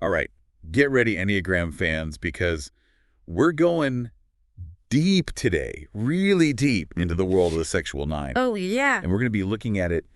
All right, get ready, Enneagram fans, because we're going deep today, really deep into the world of the sexual nine. Oh, yeah. And we're going to be looking at it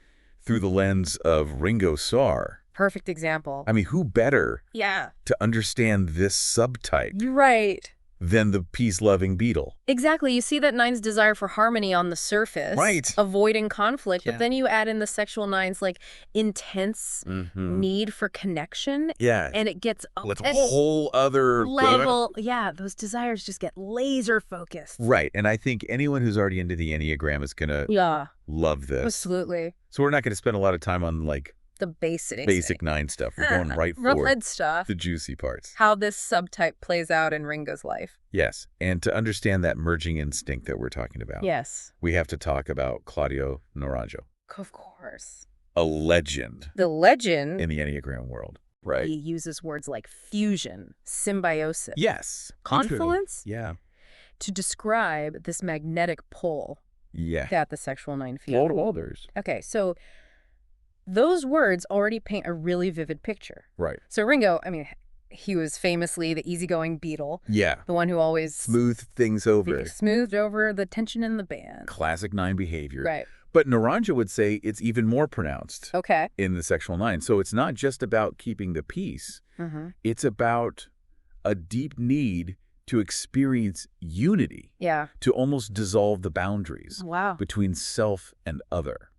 through the lens of Ringo Starr. Perfect example. I mean, who better Yeah. to understand this subtype You're right. than the peace-loving beetle? Exactly. You see that nine's desire for harmony on the surface. Right. Avoiding conflict. Yeah. But then you add in the sexual nine's, like, intense need for connection. Yeah. And it gets It's a whole other level. Yeah, those desires just get laser focused. Right. And I think anyone who's already into the Enneagram is going to love this. Absolutely. So we're not going to spend a lot of time on, like, The basics. basic nine stuff. We're going right Real for head stuff. the juicy parts. How this subtype plays out in Ringo's life. Yes. And to understand that merging instinct that we're talking about, Yes. we have to talk about Claudio Naranjo, Of course. a legend The legend. in the Enneagram world. Right. He uses words like fusion, symbiosis, Yes. confluence Yeah. to describe this magnetic pull Yeah. that the sexual nine feels. Others. Okay, so those words already paint a really vivid picture. Right. So Ringo, I mean, he was famously the easygoing Beatle, Yeah. the one who always Smooth things over. smoothed over the tension in the band. Classic nine behavior. Right. But Naranjo would say it's even more pronounced Okay. in the sexual nine. So it's not just about keeping the peace. Mm-hmm. It's about a deep need to experience unity, Yeah. to almost dissolve the boundaries Wow. between self and other.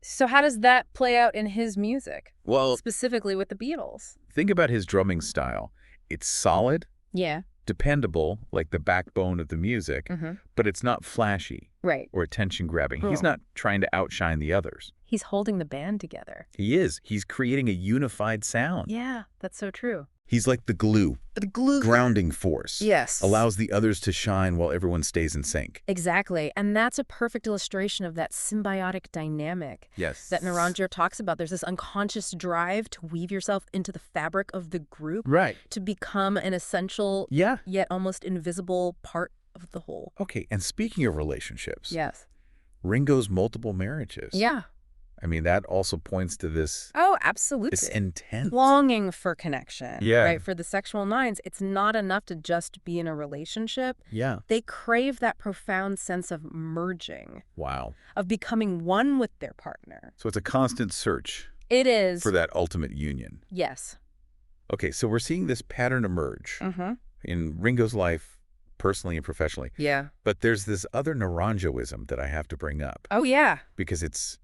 So how does that play out in his music, Well, specifically with the Beatles? think about his drumming style. It's solid, Yeah. dependable, like the backbone of the music, Mm-hmm. but it's not flashy Right. or attention-grabbing. He's Oh. not trying to outshine the others. He's holding the band together. He is. He's creating a unified sound. Yeah, that's so true. He's like the glue, The glue. grounding force. Yes. Allows the others to shine while everyone stays in sync. Exactly. And that's a perfect illustration of that symbiotic dynamic Yes. that Naranjo talks about. There's this unconscious drive to weave yourself into the fabric of the group, Right. to become an essential, Yeah. yet almost invisible part of the whole. Okay, and speaking of relationships, Yes. Ringo's multiple marriages. Yeah. I mean, that also points to this, Oh, absolutely. this intense. Longing for connection. Yeah. Right? For the sexual nines, it's not enough to just be in a relationship. Yeah. They crave that profound sense of merging, Wow. of becoming one with their partner. So it's a constant search It is. for that ultimate union. Yes. Okay, so we're seeing this pattern emerge Mm-hmm. in Ringo's life, personally and professionally. Yeah. But there's this other Naranjoism that I have to bring up Oh, yeah. because it's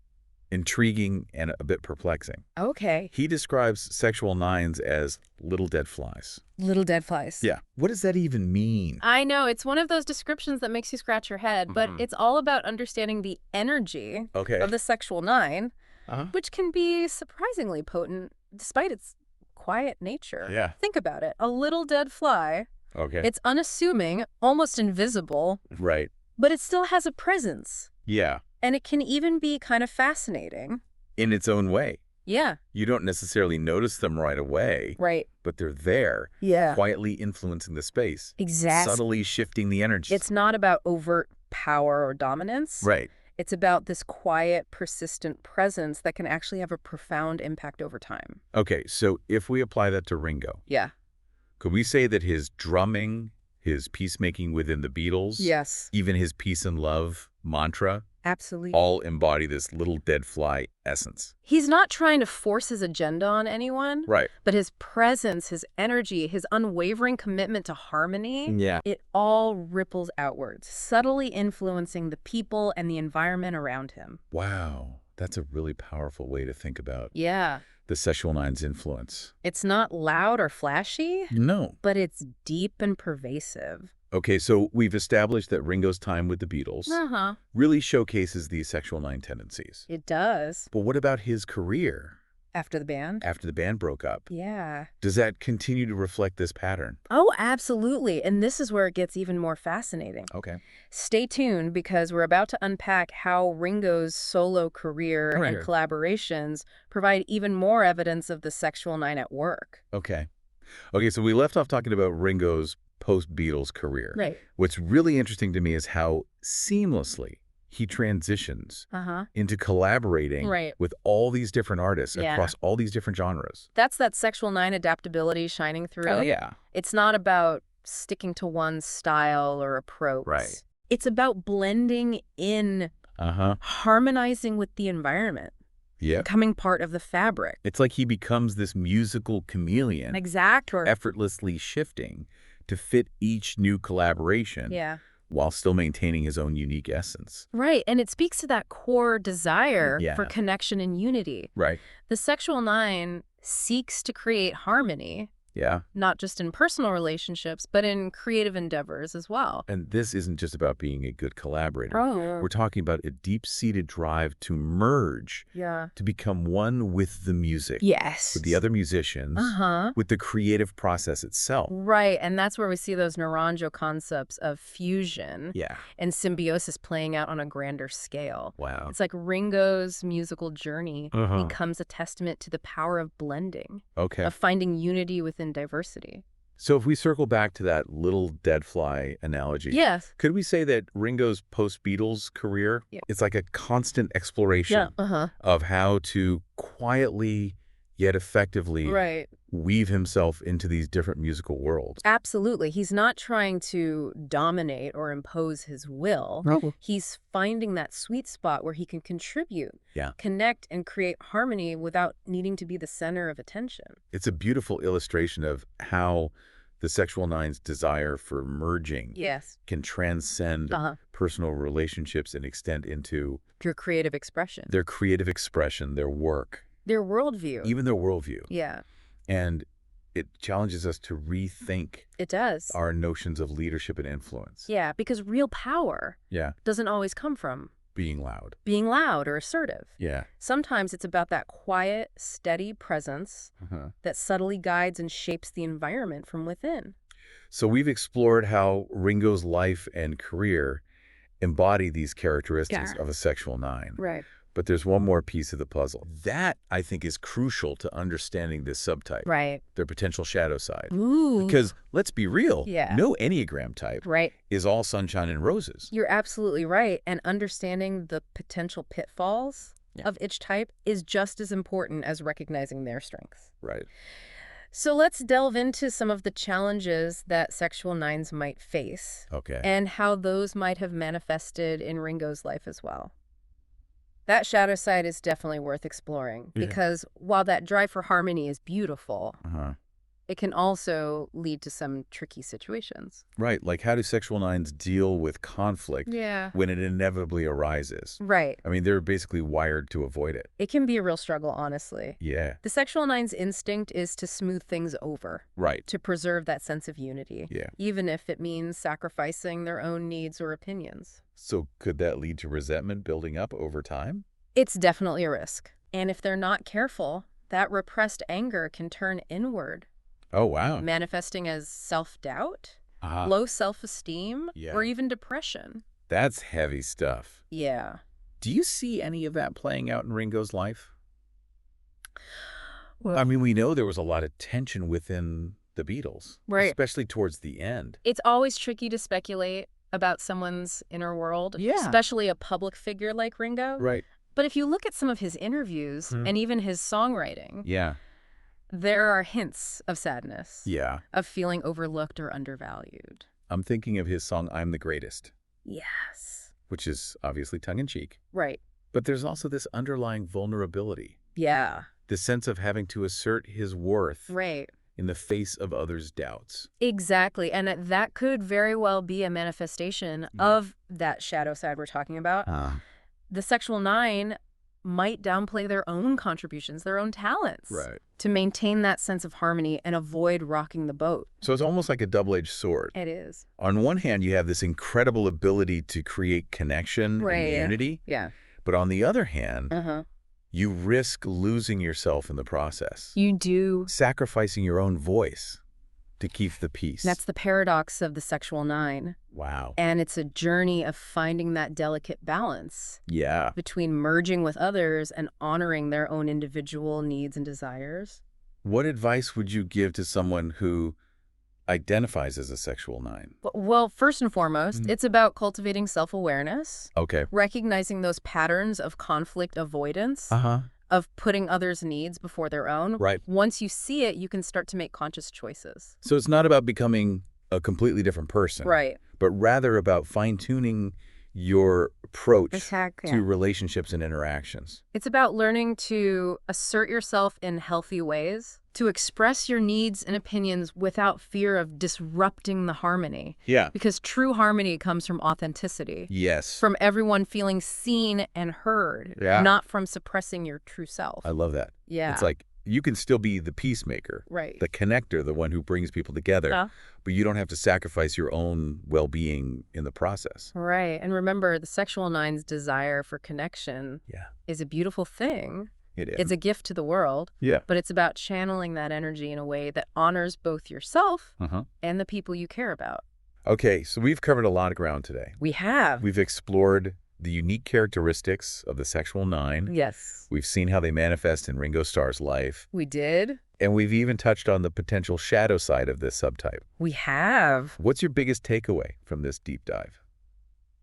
intriguing and a bit perplexing. Okay. He describes sexual nines as little dead flies. Little dead flies. Yeah. What does that even mean? I know. It's one of those descriptions that makes you scratch your head, but it's all about understanding the energy Okay. of the sexual nine, Uh-huh. which can be surprisingly potent despite its quiet nature. Yeah. Think about it. A little dead fly. Okay. It's unassuming, almost invisible, Right. but it still has a presence. Yeah. And it can even be kind of fascinating. In its own way. Yeah. You don't necessarily notice them right away, Right. but they're there, Yeah. quietly influencing the space, Exactly. subtly shifting the energy. It's not about overt power or dominance. Right. It's about this quiet, persistent presence that can actually have a profound impact over time. Okay, so if we apply that to Ringo, Yeah. could we say that his drumming, his peacemaking within the Beatles, Yes. even his peace and love mantra, Absolutely. all embody this little dead fly essence? He's not trying to force his agenda on anyone, Right. but his presence, his energy, his unwavering commitment to harmony, Yeah. it all ripples outwards, subtly influencing the people and the environment around him. Wow. That's a really powerful way to think about Yeah. the sexual nine's influence. It's not loud or flashy, No. but it's deep and pervasive. Okay, so we've established that Ringo's time with the Beatles Uh-huh. really showcases these sexual nine tendencies. It does. But what about his career After the band? after the band broke up? Yeah. Does that continue to reflect this pattern? Oh, absolutely. And this is where it gets even more fascinating. Okay. Stay tuned because we're about to unpack how Ringo's solo career Right. and collaborations provide even more evidence of the sexual nine at work. Okay. Okay, so we left off talking about Ringo's post-Beatles career. Right. What's really interesting to me is how seamlessly he transitions Uh-huh. into collaborating Right. with all these different artists Yeah. across all these different genres. That's that sexual 9 adaptability shining through. Oh, yeah. It's not about sticking to one style or approach. Right. It's about blending in, Uh-huh. harmonizing with the environment, Yeah. becoming part of the fabric. It's like he becomes this musical chameleon, Exactly. effortlessly shifting to fit each new collaboration Yeah. while still maintaining his own unique essence. Right, and it speaks to that core desire Yeah. for connection and unity. Right. The sexual 9 seeks to create harmony, Yeah. not just in personal relationships, but in creative endeavors as well. And this isn't just about being a good collaborator. Oh. We're talking about a deep-seated drive to merge, Yeah. to become one with the music, Yes. with the other musicians, Uh-huh. with the creative process itself. Right, and that's where we see those Naranjo concepts of fusion Yeah. and symbiosis playing out on a grander scale. Wow. It's like Ringo's musical journey Uh-huh. becomes a testament to the power of blending, Okay. of finding unity within diversity. So if we circle back to that little dead fly analogy, Yes. could we say that Ringo's post-Beatles career, Yeah. it's like a constant exploration Uh-huh. of how to quietly yet effectively Right. weave himself into these different musical worlds? Absolutely. He's not trying to dominate or impose his will. No. He's finding that sweet spot where he can contribute, Yeah. connect, and create harmony without needing to be the center of attention. It's a beautiful illustration of how the Sexual Nine's desire for merging Yes. can transcend Uh-huh. personal relationships and extend into Your creative expression. their creative expression, their work, Their worldview. even their worldview. Yeah, And it challenges us to rethink it does. our notions of leadership and influence. Yeah, because real power Yeah. doesn't always come from Being loud. being loud or assertive. Yeah. Sometimes it's about that quiet, steady presence Uh-huh. that subtly guides and shapes the environment from within. So we've explored how Ringo's life and career embody these characteristics Yeah. of a Sexual Nine. Right. But there's one more piece of the puzzle. That, I think, is crucial to understanding this subtype, Right. their potential shadow side. Ooh. Because, let's be real, Yeah. no Enneagram type Right. is all sunshine and roses. You're absolutely right. And understanding the potential pitfalls Yeah. of each type is just as important as recognizing their strengths. Right. So let's delve into some of the challenges that sexual 9s might face Okay. and how those might have manifested in Ringo's life as well. That shadow side is definitely worth exploring Yeah. because while that drive for harmony is beautiful, Uh-huh. it can also lead to some tricky situations. Right. Like, how do Sexual Nines deal with conflict Yeah. when it inevitably arises? Right. I mean, they're basically wired to avoid it. It can be a real struggle, honestly. Yeah. The sexual 9's instinct is to smooth things over, Right. to preserve that sense of unity, Yeah. even if it means sacrificing their own needs or opinions. So could that lead to resentment building up over time? It's definitely a risk. And if they're not careful, that repressed anger can turn inward, Oh, wow. manifesting as self-doubt, Uh-huh. low self-esteem, Yeah. or even depression. That's heavy stuff. Yeah. Do you see any of that playing out in Ringo's life? Well, I mean, we know there was a lot of tension within the Beatles, Right. especially towards the end. it's always tricky to speculate about someone's inner world, Yeah. especially a public figure like Ringo. Right. But if you look at some of his interviews and even his songwriting, Yeah. there are hints of sadness, Yeah. of feeling overlooked or undervalued. I'm thinking of his song, I'm the Greatest, Yes. which is obviously tongue-in-cheek. Right. But there's also this underlying vulnerability, Yeah. the sense of having to assert his worth Right. in the face of others' doubts. Exactly. And that could very well be a manifestation of that shadow side we're talking about. The sexual 9 might downplay their own contributions, their own talents, Right. to maintain that sense of harmony and avoid rocking the boat. So it's almost like a double-edged sword. It is. On one hand, you have this incredible ability to create connection Right. and unity. Yeah. But on the other hand, Uh-huh. you risk losing yourself in the process, You do. sacrificing your own voice to keep the peace. That's the paradox of the sexual 9. Wow. And it's a journey of finding that delicate balance Yeah. between merging with others and honoring their own individual needs and desires. What advice would you give to someone who identifies as a sexual 9? Well, first and foremost, it's about cultivating self-awareness, Okay. recognizing those patterns of conflict avoidance, of putting others' needs before their own. Right. Once you see it, you can start to make conscious choices. So it's not about becoming a completely different person. Right. But rather about fine-tuning your approach Exactly. to relationships and interactions. It's about learning to assert yourself in healthy ways, to express your needs and opinions without fear of disrupting the harmony. Yeah. Because true harmony comes from authenticity. Yes. From everyone feeling seen and heard, Yeah. not from suppressing your true self. I love that. Yeah. It's like you can still be the peacemaker, Right. the connector, the one who brings people together, but you don't have to sacrifice your own well-being in the process. Right. And remember, the sexual 9's desire for connection is a beautiful thing. It is. It's a gift to the world. Yeah. But it's about channeling that energy in a way that honors both yourself and the people you care about. Okay, so we've covered a lot of ground today. We have. We've explored the unique characteristics of the sexual 9. Yes. We've seen how they manifest in Ringo Starr's life. We did. And we've even touched on the potential shadow side of this subtype. We have. What's your biggest takeaway from this deep dive?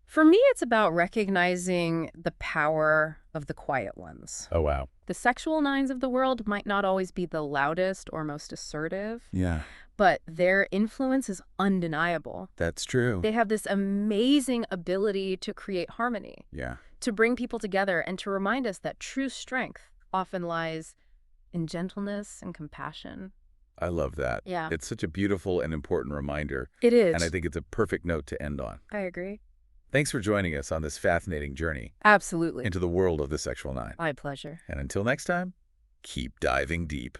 For me, it's about recognizing the power of the quiet ones. Oh, wow. The sexual 9s of the world might not always be the loudest or most assertive. Yeah. But their influence is undeniable. That's true. They have this amazing ability to create harmony, to bring people together, and to remind us that true strength often lies in gentleness and compassion. I love that. Yeah. It's such a beautiful and important reminder. It is. And I think it's a perfect note to end on. I agree. Thanks for joining us on this fascinating journey Absolutely. into the world of the sexual 9. My pleasure. And until next time, keep diving deep.